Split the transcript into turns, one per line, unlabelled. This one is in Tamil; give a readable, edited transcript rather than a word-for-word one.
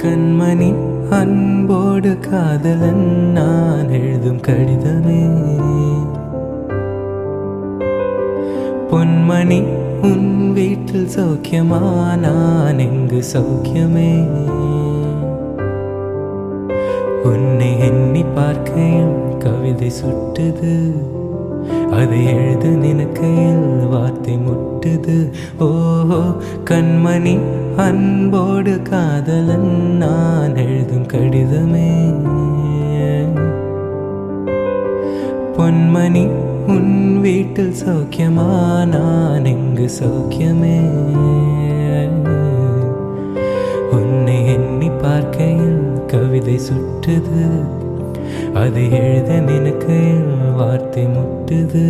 கண்மணி அன்போடு காதலன் நான் எழுதும் கடிதமே. பொன்மணி உன் வீட்டில் சௌக்கியமா, நான் எங்கு சௌக்கியமே. உன்னை எண்ணி பார்க்கையில் கவிதை சுட்டுது, அதை எழுத நினைக்கையில் வார்த்தை முட்டுது. ஓஹோ கண்மணி அன்போடு காதலன் நான் எழுதும் கடிதமே. பொன்மணி உன் வீட்டில் சௌக்கியமா, நான் எங்கு சௌக்கியமே. உன்னை எண்ணி பார்க்கையில் கவிதை சுட்டுது, அதை எழுத நினைக்கையில் வார்த்தை முட்டுது.